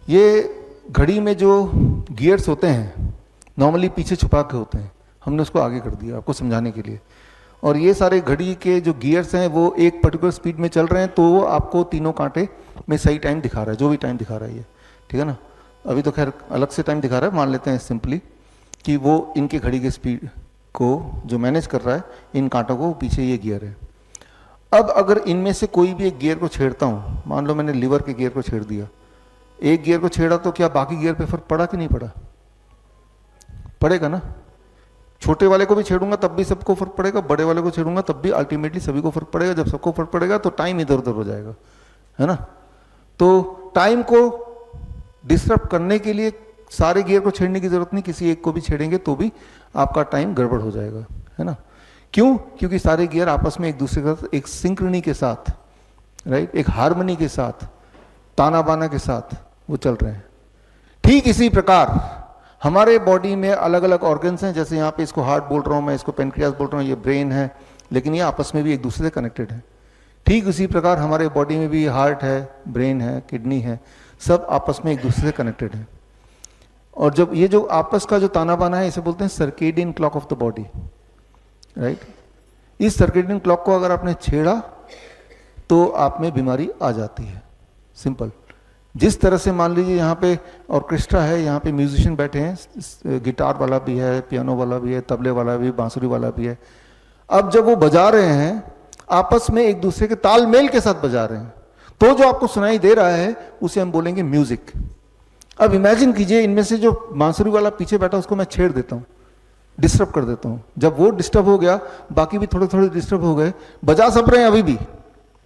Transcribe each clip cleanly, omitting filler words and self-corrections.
ये घड़ी में जो गियर्स होते हैं नॉर्मली पीछे छुपा के होते हैं, हमने उसको आगे कर दिया आपको समझाने के लिए। और ये सारे घड़ी के जो गियर्स हैं वो एक पर्टिकुलर स्पीड में चल रहे हैं, तो वो आपको तीनों कांटे में सही टाइम दिखा रहा है, जो भी टाइम दिखा रहा है ये, ठीक है ना। अभी तो खैर अलग से टाइम दिखा रहा है, मान लेते हैं सिंपली कि वो इनके घड़ी के स्पीड को जो मैनेज कर रहा है इन कांटों को, पीछे ये गियर है। अब अगर इनमें से कोई भी एक गियर को छेड़ता हूँ, मान लो मैंने लीवर के गियर को छेड़ दिया, एक गियर को छेड़ा तो क्या बाकी गियर पे फर्क पड़ा कि नहीं पड़ा? पड़ेगा ना। छोटे वाले को भी छेड़ूंगा तब भी सबको फर्क पड़ेगा, बड़े वाले को छेड़ूंगा तब भी अल्टीमेटली सभी को फर्क पड़ेगा। जब सबको फर्क पड़ेगा तो टाइम इधर उधर हो जाएगा, है ना। तो टाइम को डिस्टर्ब करने के लिए सारे गियर को छेड़ने की जरूरत नहीं, किसी एक को भी छेड़ेंगे तो भी आपका टाइम गड़बड़ हो जाएगा, है ना। क्यों? क्योंकि सारे गियर आपस में एक दूसरे के साथ एक सिंक्रोनी के साथ, राइट, एक हार्मनी के साथ, ताना बाना के साथ वो चल रहे हैं। ठीक इसी प्रकार हमारे बॉडी में अलग अलग ऑर्गन्स हैं, जैसे यहाँ पे इसको हार्ट बोल रहा हूँ मैं, इसको पेनक्रियास बोल रहा हूँ, ये ब्रेन है, लेकिन ये आपस में भी एक दूसरे से कनेक्टेड है। ठीक उसी प्रकार हमारे बॉडी में भी हार्ट है, ब्रेन है, किडनी है, सब आपस में एक दूसरे से कनेक्टेड है। और जब ये जो आपस का जो ताना बाना है, इसे बोलते हैं circadian clock of the body, right. इस सर्केडियन क्लॉक को अगर आपने छेड़ा तो आप में बीमारी आ जाती है, सिंपल। जिस तरह से मान लीजिए यहाँ पे ऑर्केस्ट्रा है, यहाँ पे म्यूजिशियन बैठे हैं, गिटार वाला भी है, पियानो वाला भी है, तबले वाला भी, बांसुरी वाला भी है। अब जब वो बजा रहे हैं आपस में एक दूसरे के तालमेल के साथ बजा रहे हैं, तो जो आपको सुनाई दे रहा है उसे हम बोलेंगे म्यूजिक। अब इमेजिन कीजिए इनमें से जो बांसुरी वाला पीछे बैठा उसको मैं छेड़ देता हूँ, डिस्टर्ब कर देता हूँ। जब वो डिस्टर्ब हो गया बाकी भी थोड़े थोड़े डिस्टर्ब हो गए, बजा सब रहे हैं अभी भी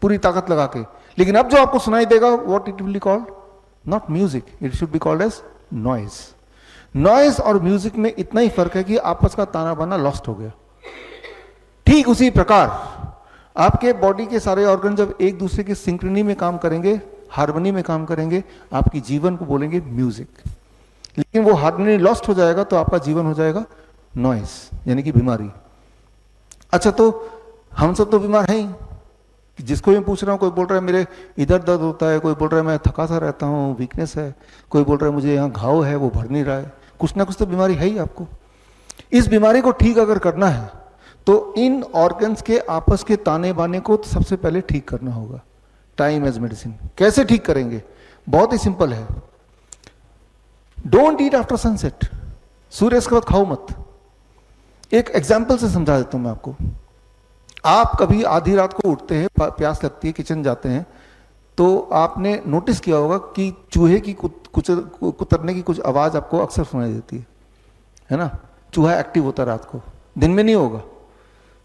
पूरी ताकत लगा के, लेकिन अब जो आपको सुनाई देगा what it will be called? Not music, it should be called as noise. Noise और म्यूजिक में इतना ही फर्क है कि आपस का ताना बाना लॉस्ट हो गया। ठीक उसी प्रकार आपके बॉडी के सारे ऑर्गन जब एक दूसरे की सिंक्रोनी में काम करेंगे, हार्मनी में काम करेंगे, आपकी जीवन को बोलेंगे म्यूजिक। लेकिन वो हार्मनी लॉस्ट हो जाएगा तो आपका जीवन हो जाएगा नॉइज, यानी कि बीमारी। अच्छा, तो हम सब तो बीमार हैं ही। जिसको मैं पूछ रहा हूँ, कोई बोल रहा है मेरे इधर दर्द होता है, कोई बोल रहा है मैं थका सा रहता हूँ, वीकनेस है, कोई बोल रहा है मुझे यहाँ घाव है वो भर नहीं रहा है। कुछ ना कुछ तो बीमारी है ही आपको। इस बीमारी को ठीक अगर करना है तो इन ऑर्गन्स के आपस के ताने बाने को तो सबसे पहले ठीक करना होगा। Time as medicine. कैसे ठीक करेंगे? बहुत ही सिंपल है। Don't eat after sunset. सूर्य के बाद खाओ मत। एक एग्जाम्पल से समझा देता हूं मैं आपको। आप कभी आधी रात को उठते हैं, प्यास लगती है, किचन जाते हैं, तो आपने नोटिस किया होगा कि चूहे की कुतरने की कुछ आवाज आपको अक्सर सुनाई देती है ना। चूहा एक्टिव होता है रात को, दिन में नहीं होगा,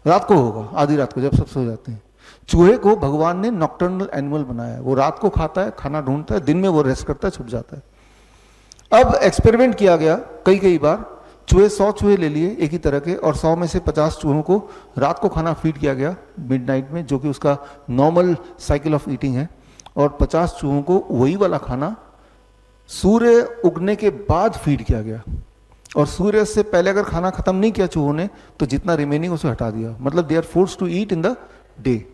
रात को होगा, आधी रात को जब सब सो जाते हैं। चूहे को भगवान ने नॉकटर्नल एनिमल बनाया है। वो रात को खाता है, खाना ढूंढता है, दिन में वो रेस्ट करता है, छुप जाता है। अब एक्सपेरिमेंट किया गया कई बार। चूहे 100 चूहे ले लिए एक ही तरह के, और 100 में से 50 चूहों को रात को खाना फीड किया गया मिडनाइट में, जो कि उसका नॉर्मल साइकिल ऑफ ईटिंग है, और 50 चूहों को वही वाला खाना सूर्य उगने के बाद फीड किया गया। और सूर्य से पहले अगर खाना खत्म नहीं किया चूहों ने तो जितना रिमेनिंग उसे हटा दिया। मतलब they are forced to eat in the day.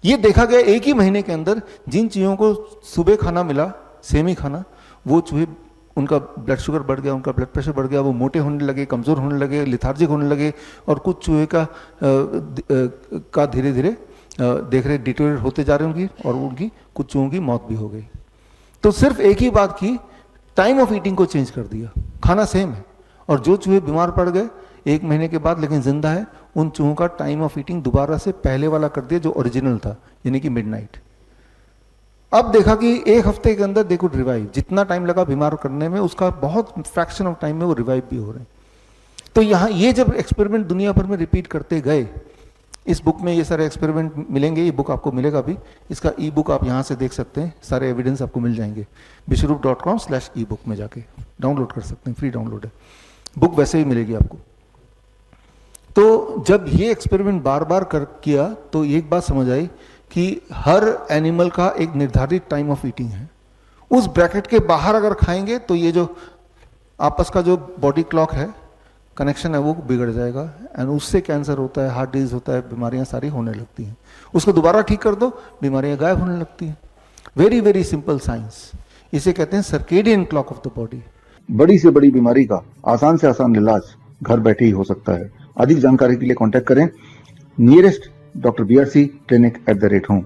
ये देखा गया एक ही महीने के अंदर जिन चूहों को सुबह खाना मिला, सेम ही खाना, वो चूहे, उनका ब्लड शुगर बढ़ गया, उनका ब्लड प्रेशर बढ़ गया, वो मोटे होने लगे, कमज़ोर होने लगे, लिथार्जिक होने लगे। और कुछ चूहे का धीरे धीरे देख रहे डिटोरेट होते जा रहे उनकी, और उनकी कुछ चूहों की मौत भी हो गई। तो सिर्फ एक ही बात की, टाइम ऑफ ईटिंग को चेंज कर दिया। खाना सेम है, और जो चूहे बीमार पड़ गए 1 महीने के बाद लेकिन जिंदा है, उन चूहों का टाइम ऑफ ईटिंग दोबारा से पहले वाला कर दिया जो ओरिजिनल था, यानी कि मिडनाइट। अब देखा कि 1 हफ्ते के अंदर दे कुड रिवाइव। जितना टाइम लगा बीमार करने में, उसका बहुत फ्रैक्शन ऑफ टाइम में वो रिवाइव भी हो रहे हैं। तो यहाँ ये जब एक्सपेरिमेंट दुनिया भर में रिपीट करते गए, इस बुक में ये सारे एक्सपेरिमेंट मिलेंगे। ये बुक आपको मिलेगा भी, इसका ई बुक आप यहाँ से देख सकते हैं, सारे एविडेंस आपको मिल जाएंगे। bishrup.com/ebook में जाके डाउनलोड कर सकते हैं, फ्री डाउनलोड है बुक, वैसे ही मिलेगी आपको। तो जब ये एक्सपेरिमेंट बार बार किया तो एक बात समझ आई कि हर एनिमल का एक निर्धारित टाइम ऑफ ईटिंग है। उस ब्रैकेट के बाहर अगर खाएंगे तो ये जो आपस का जो बॉडी क्लॉक है, कनेक्शन है, वो बिगड़ जाएगा, एंड उससे कैंसर होता है, हार्ट डिजीज होता है, बीमारियां सारी होने लगती हैं। उसको दोबारा ठीक कर दो, बीमारियां गायब होने लगती हैं। Very very simple science. इसे कहते हैं circadian clock of the body. बड़ी से बड़ी बीमारी का आसान से आसान इलाज घर बैठे ही हो सकता है। अधिक जानकारी के लिए कांटेक्ट करें nearest doctor BRC clinic @home।